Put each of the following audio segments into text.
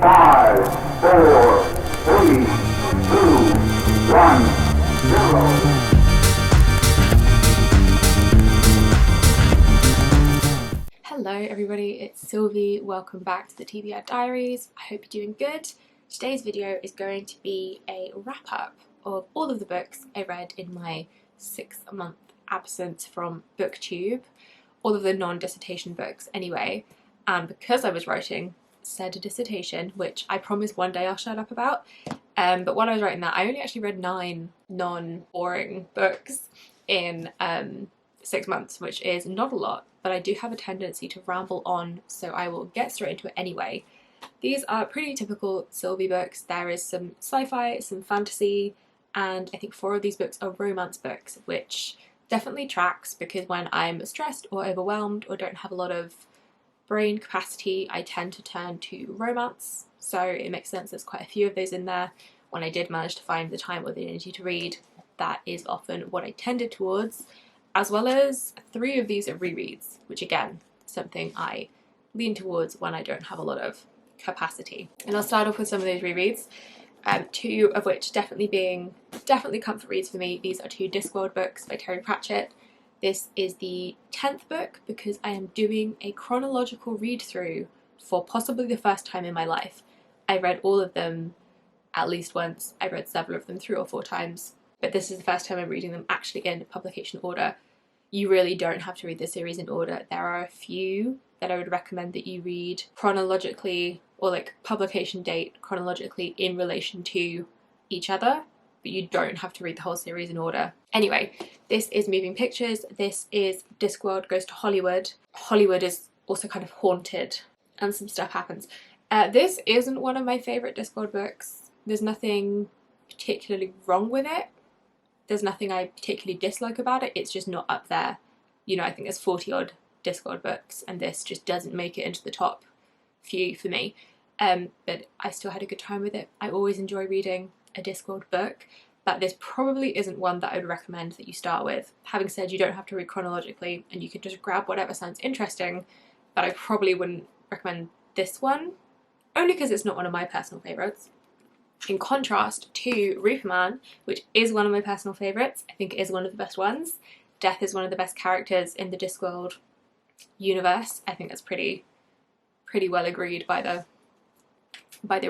5, 4, 3, 2, 1, 0. Hello everybody, it's Sylvie. Welcome back to the TBR Diaries. I hope you're doing good. Today's video is going to be a wrap up of all of the books I read in my 6-month absence from BookTube. All of the non-dissertation books anyway. And because I was writing said dissertation, which I promise one day I'll shut up about, but while I was writing that, I only actually read 9 non-boring books in 6 months, which is not a lot, but I do have a tendency to ramble on, so I will get straight into it anyway. These are pretty typical Sylvie books. There is some sci-fi, some fantasy, and I think 4 of these books are romance books, which definitely tracks because when I'm stressed or overwhelmed or don't have a lot of brain capacity, I tend to turn to romance, so it makes sense there's quite a few of those in there. When I did manage to find the time or the energy to read, that is often what I tended towards, as well as 3 of these are rereads, which again, something I lean towards when I don't have a lot of capacity. And I'll start off with some of those rereads, 2 of which definitely comfort reads for me. These are 2 Discworld books by Terry Pratchett. This is the 10th book because I am doing a chronological read through for possibly the first time in my life. I read all of them at least once. I read several of them 3 or 4 times, but this is the first time I'm reading them actually in publication order. You really don't have to read the series in order. There are a few that I would recommend that you read chronologically, or like publication date chronologically in relation to each other, but you don't have to read the whole series in order. Anyway, this is Moving Pictures. This is Discworld Goes to Hollywood. Hollywood is also kind of haunted and some stuff happens. This isn't one of my favourite Discworld books. There's nothing particularly wrong with it. There's nothing I particularly dislike about it. It's just not up there. You know, I think there's 40 odd Discworld books and this just doesn't make it into the top few for me. But I still had a good time with it. I always enjoy reading a Discworld book, but this probably isn't one that I would recommend that you start with. Having said, you don't have to read chronologically and you can just grab whatever sounds interesting, but I probably wouldn't recommend this one, only because it's not one of my personal favourites. In contrast to Reaperman, which is one of my personal favourites, I think it is one of the best ones. Death is one of the best characters in the Discworld universe. I think that's pretty well agreed by the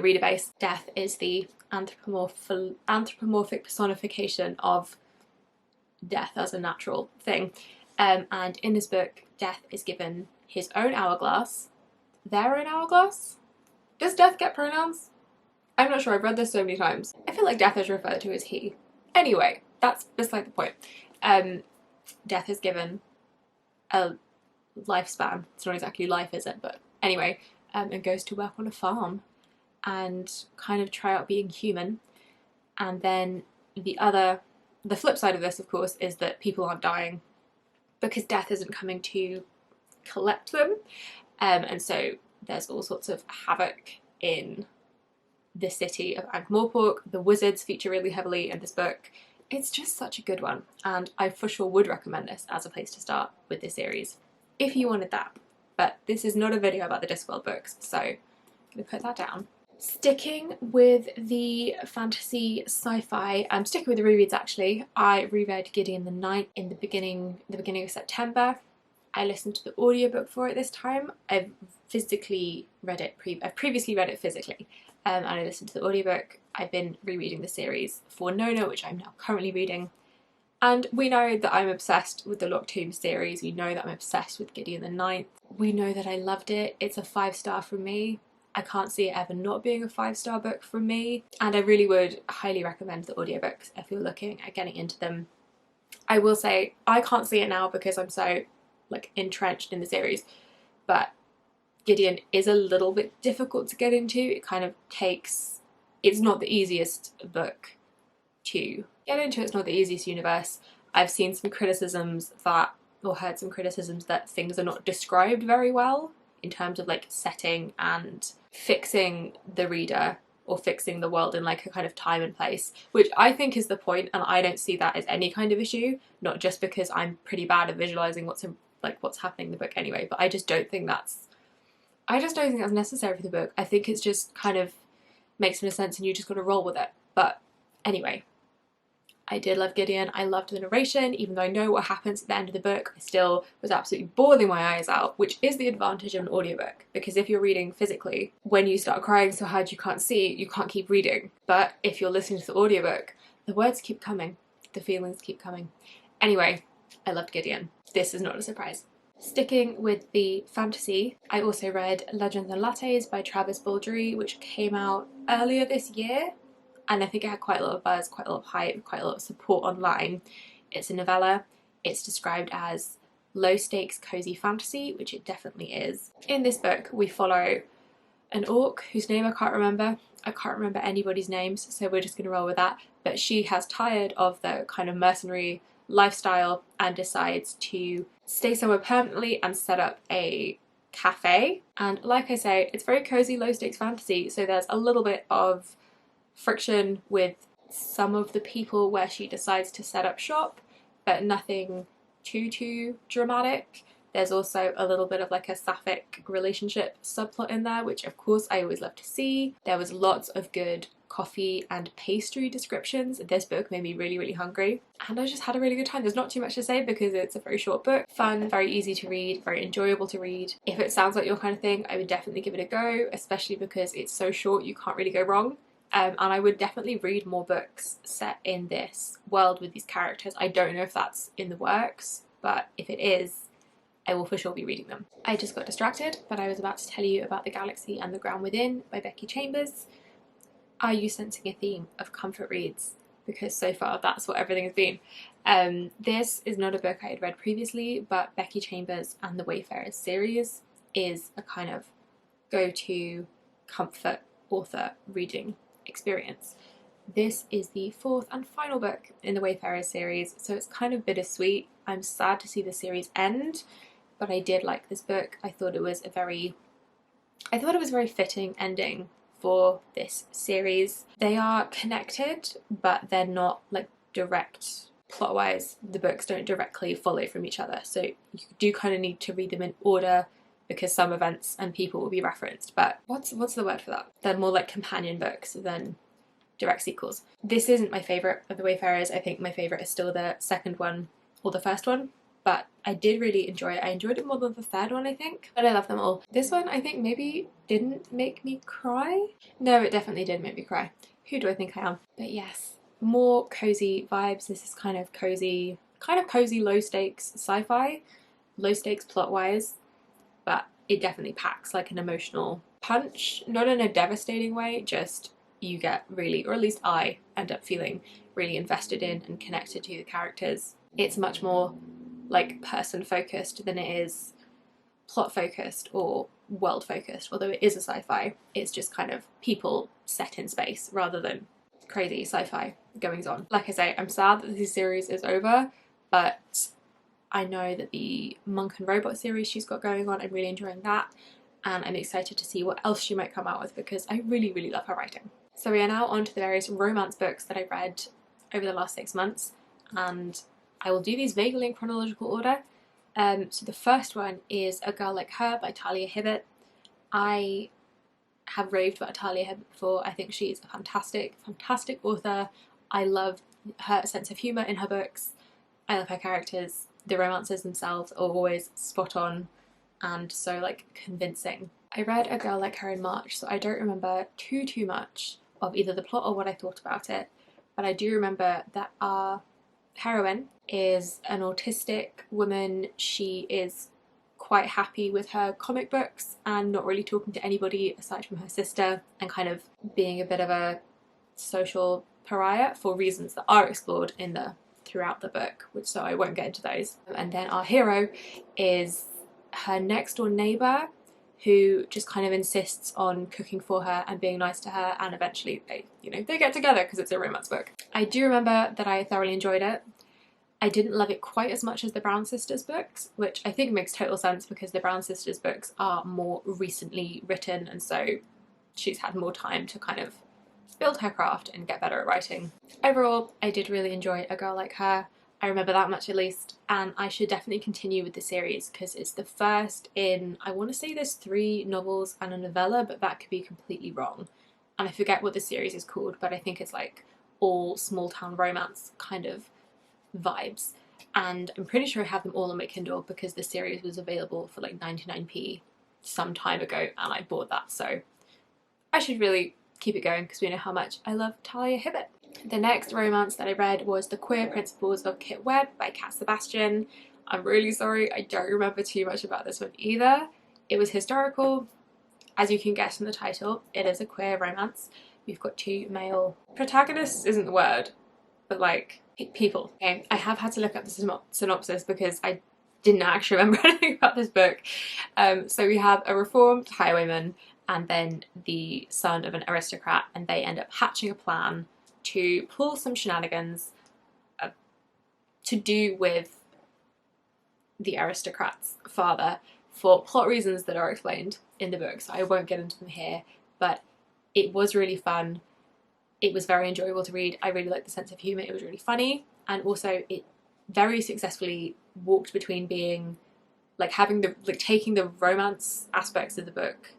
reader base. Death is the anthropomorphic personification of death as a natural thing. And in this book, Death is given his own hourglass. Their own hourglass? Does Death get pronouns? I'm not sure, I've read this so many times. I feel like Death is referred to as he. Anyway, that's beside the point. Death is given a lifespan. It's not exactly life, is it? But anyway, and goes to work on a farm and kind of try out being human. And then the flip side of this, of course, is that people aren't dying because Death isn't coming to collect them. And so there's all sorts of havoc in the city of Ankh-Morpork. The wizards feature really heavily in this book. It's just such a good one, and I for sure would recommend this as a place to start with this series if you wanted that. But this is not a video about the Discworld books, so I'm going to put that down. Sticking with the fantasy sci-fi, sticking with the rereads actually, I reread Gideon the Ninth in the beginning of September. I listened to the audiobook for it this time. I've previously read it physically, and I listened to the audiobook. I've been rereading the series for Nona, which I'm now currently reading. And we know that I'm obsessed with the Locked Tomb series. We know that I'm obsessed with Gideon the Ninth. We know that I loved it. It's a 5-star from me. I can't see it ever not being a 5-star book from me. And I really would highly recommend the audiobooks if you're looking at getting into them. I will say, I can't see it now because I'm so entrenched in the series, but Gideon is a little bit difficult to get into. It kind of takes, it's not the easiest book to get into, it's not the easiest universe. I've seen some criticisms that, or heard some criticisms that things are not described very well in terms of setting and fixing the reader or fixing the world in a kind of time and place, which I think is the point, and I don't see that as any kind of issue, not just because I'm pretty bad at visualizing what's happening in the book anyway, but I just don't think that's I just don't think that's necessary for the book. I think it's just kind of makes no sense and you just got to roll with it. But anyway, I did love Gideon. I loved the narration. Even though I know what happens at the end of the book, I still was absolutely bawling my eyes out, which is the advantage of an audiobook. Because if you're reading physically, when you start crying so hard you can't see, you can't keep reading. But if you're listening to the audiobook, the words keep coming. The feelings keep coming. Anyway, I loved Gideon. This is not a surprise. Sticking with the fantasy, I also read Legends and Lattes by Travis Baldree, which came out earlier this year. And I think it had quite a lot of buzz, quite a lot of hype, quite a lot of support online. It's a novella. It's described as low-stakes cozy fantasy, which it definitely is. In this book, we follow an orc whose name I can't remember. I can't remember anybody's names, so we're just going to roll with that. But she has tired of the kind of mercenary lifestyle and decides to stay somewhere permanently and set up a cafe. And like I say, it's very cozy, low-stakes fantasy, so there's a little bit of friction with some of the people where she decides to set up shop, but nothing too dramatic. There's also a little bit of like a sapphic relationship subplot in there, which of course I always love to see. There was lots of good coffee and pastry descriptions. This book made me really hungry, and I just had a really good time. There's not too much to say because it's a very short book. Fun, very easy to read, very enjoyable to read. If it sounds like your kind of thing, I would definitely give it a go, especially because it's so short you can't really go wrong. And I would definitely read more books set in this world with these characters. I don't know if that's in the works, but if it is, I will for sure be reading them. I just got distracted, but I was about to tell you about The Galaxy and the Ground Within by Becky Chambers. Are you sensing a theme of comfort reads? Because so far that's what everything has been. This is not a book I had read previously, but Becky Chambers and the Wayfarers series is a kind of go-to comfort author reading experience. This is the fourth and final book in the Wayfarers series, so it's kind of bittersweet. I'm sad to see the series end, but I did like this book. I thought it was a very fitting ending for this series. They are connected, but they're not like direct plot-wise. The books don't directly follow from each other, so you do kind of need to read them in order because some events and people will be referenced. But what's the word for that? They're more like companion books than direct sequels. This isn't my favourite of the Wayfarers. I think my favourite is still the second one or the first one, but I did really enjoy it. I enjoyed it more than the third one, I think, but I love them all. This one I think maybe didn't make me cry. No, it definitely did make me cry. Who do I think I am? But yes, more cozy vibes. This is kind of cozy low stakes sci-fi, low stakes plot wise, but it definitely packs like an emotional punch, not in a devastating way, just you get really, or at least I end up feeling really invested in and connected to the characters. It's much more like person focused than it is plot focused or world focused, although it is a sci-fi. It's just kind of people set in space rather than crazy sci-fi goings on. Like I say, I'm sad that this series is over, but I know that the Monk and Robot series she's got going on, I'm really enjoying that, and I'm excited to see what else she might come out with because I really love her writing. So we are now on to the various romance books that I read over the last 6 months, and I will do these vaguely in chronological order. So the first one is A Girl Like Her by Talia Hibbert. I have raved about Talia Hibbert before. I think she's a fantastic author. I love her sense of humour in her books. I love her characters. The romances themselves are always spot on and so like convincing. I read A Girl Like Her in March, so I don't remember too much of either the plot or what I thought about it, but I do remember that our heroine is an autistic woman. She is quite happy with her comic books and not really talking to anybody aside from her sister, and kind of being a bit of a social pariah for reasons that are explored throughout the book, which so I won't get into those. And then our hero is her next door neighbour who just kind of insists on cooking for her and being nice to her, and eventually they get together because it's a romance book. I do remember that I thoroughly enjoyed it. I didn't love it quite as much as the Brown Sisters books, which I think makes total sense because the Brown Sisters books are more recently written, and so she's had more time to kind of build her craft and get better at writing. Overall, I did really enjoy A Girl Like Her. I I remember that much at least, and I should definitely continue with the series because it's the first in, I want to say there's 3 novels and a novella, but that could be completely wrong. And I forget what the series is called, but I think it's like all small town romance kind of vibes. And I'm pretty sure I have them all on my Kindle because the series was available for like 99p some time ago and I bought that, so I should really keep it going because we know how much I love Talia Hibbert. The next romance that I read was The Queer Principles of Kitt Webb by Sebastian. I'm really sorry, I don't remember too much about this one either. It was historical. As you can guess from the title, it is a queer romance. We've got 2 male protagonists, isn't the word, but like people. Okay, I have had to look up the synopsis because I didn't actually remember anything about this book. So we have a reformed highwayman and then the son of an aristocrat, and they end up hatching a plan to pull some shenanigans to do with the aristocrat's father for plot reasons that are explained in the book, so I won't get into them here, but it was really fun. It was very enjoyable to read. I really liked the sense of humour. It was really funny, and also it very successfully walked between being like having the taking the romance aspects of the book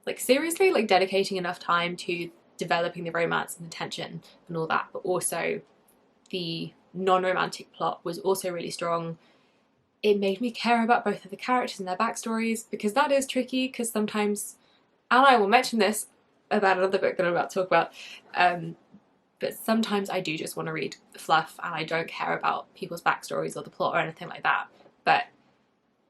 like seriously, like dedicating enough time to developing the romance and the tension and all that, but also the non-romantic plot was also really strong. It made me care about both of the characters and their backstories, because that is tricky, because sometimes, and I will mention this about another book that I'm about to talk about, but sometimes I do just want to read fluff and I don't care about people's backstories or the plot or anything like that, but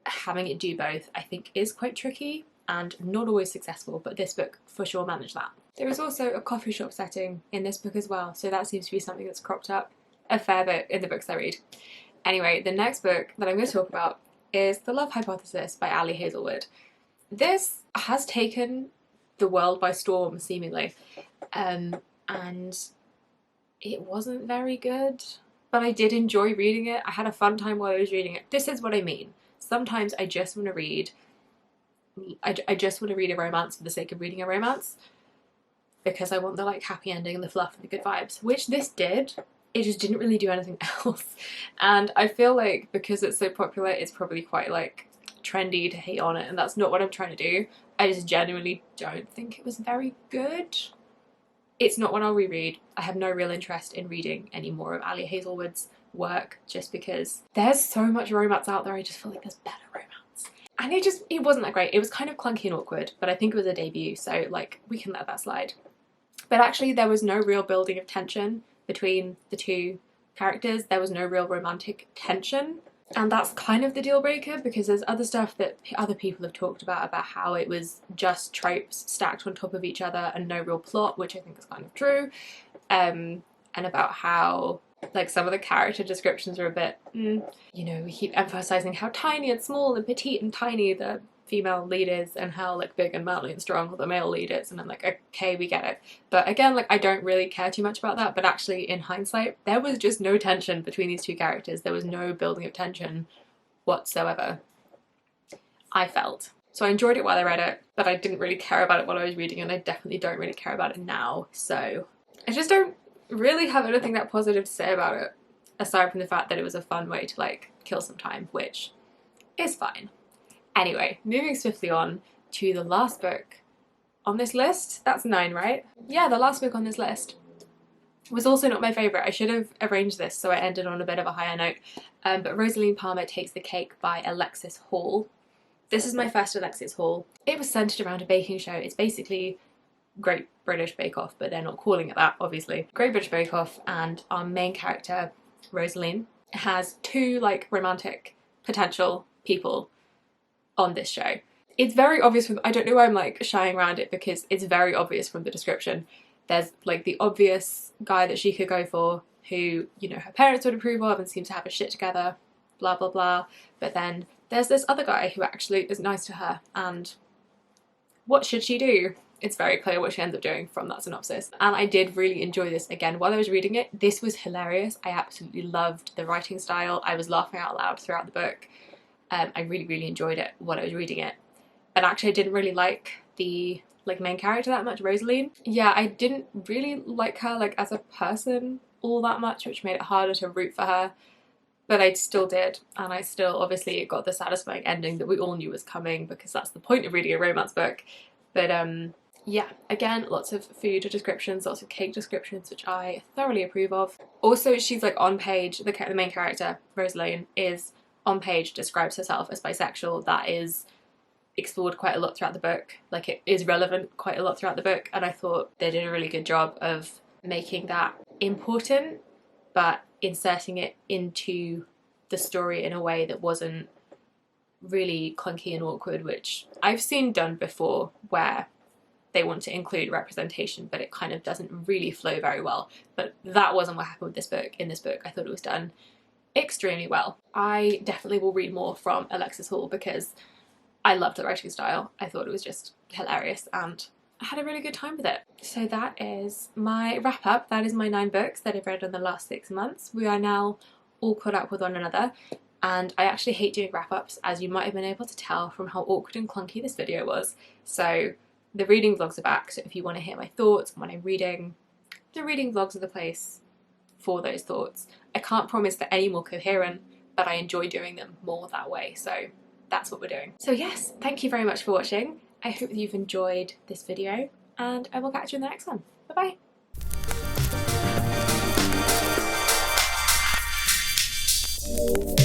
having it do both I think is quite tricky and not always successful, but this book for sure managed that. There is also a coffee shop setting in this book as well, so that seems to be something that's cropped up a fair bit in the books I read. Anyway, the next book that I'm going to talk about is The Love Hypothesis by Hazelwood. This has taken the world by storm, seemingly, and it wasn't very good, but I did enjoy reading it. I had a fun time while I was reading it. This is what I mean. Sometimes I just want to read I just want to read a romance for the sake of reading a romance, because I want the like happy ending and the fluff and the good vibes, which this did. It just didn't really do anything else, and I feel like because it's so popular it's probably quite like trendy to hate on it, and that's not what I'm trying to do. I just genuinely don't think it was very good. It's not one I'll reread. I have no real interest in reading any more of Hazelwood's work just because there's so much romance out there. I just feel like there's better romance. And it wasn't that great. It was kind of clunky and awkward, but I think it was a debut, so like we can let that slide. But actually there was no real building of tension between the 2 characters. There was no real romantic tension, and that's kind of the deal breaker, because there's other stuff that other people have talked about how it was just tropes stacked on top of each other and no real plot, which I think is kind of true, and about how like some of the character descriptions are a bit, you know, we keep emphasizing how tiny and small and petite and tiny the female lead is, and how like big and manly and strong the male lead is, and I'm like, okay, we get it. But again, like I don't really care too much about that, but actually in hindsight there was just no tension between these 2 characters. There was no building of tension whatsoever, I felt. So I enjoyed it while I read it, but I didn't really care about it while I was reading, and I definitely don't really care about it now, so I just don't really have anything that positive to say about it, aside from the fact that it was a fun way to like kill some time, which is fine. Anyway, moving swiftly on to the last book on this list. That's 9, right? Yeah, the last book on this list was also not my favourite. I should have arranged this so I ended on a bit of a higher note, but Rosaline Palmer Takes the Cake by Alexis Hall. This is my first Alexis Hall. It was centred around a baking show. It's basically Great British Bake Off, but they're not calling it that, obviously. Great British Bake Off, and our main character, Rosaline, has 2 like romantic potential people on this show. It's very obvious from, I don't know why I'm like shying around it, because it's very obvious from the description. There's like the obvious guy that she could go for, who, you know, her parents would approve of and seems to have his shit together, blah blah blah, but then there's this other guy who actually is nice to her, and what should she do? It's very clear what she ends up doing from that synopsis. And I did really enjoy this again while I was reading it. This was hilarious. I absolutely loved the writing style. I was laughing out loud throughout the book. I really enjoyed it while I was reading it. And actually I didn't really like the like main character that much, Rosaline. Yeah, I didn't really like her like as a person all that much, which made it harder to root for her. But I still did, and I still obviously got the satisfying ending that we all knew was coming, because that's the point of reading a romance book. But yeah, again, lots of food descriptions, lots of cake descriptions, which I thoroughly approve of. Also, she's like on page, the main character, Rosaline, is on page, describes herself as bisexual. That is explored quite a lot throughout the book. Like, it is relevant quite a lot throughout the book, and I thought they did a really good job of making that important, but inserting it into the story in a way that wasn't really clunky and awkward, which I've seen done before, where they want to include representation but it kind of doesn't really flow very well. But that wasn't what happened with this book. In this book, I thought it was done extremely well. I definitely will read more from Alexis Hall because I loved the writing style. I thought it was just hilarious and I had a really good time with it. So that is my wrap up. That is my 9 books that I've read in the last 6 months. We are now all caught up with one another, and I actually hate doing wrap ups, as you might have been able to tell from how awkward and clunky this video was. So the reading vlogs are back, so if you want to hear my thoughts when I'm reading, the reading vlogs are the place for those thoughts. I can't promise they're any more coherent, but I enjoy doing them more that way, so that's what we're doing. So yes, thank you very much for watching. I hope that you've enjoyed this video, and I will catch you in the next one. Bye bye!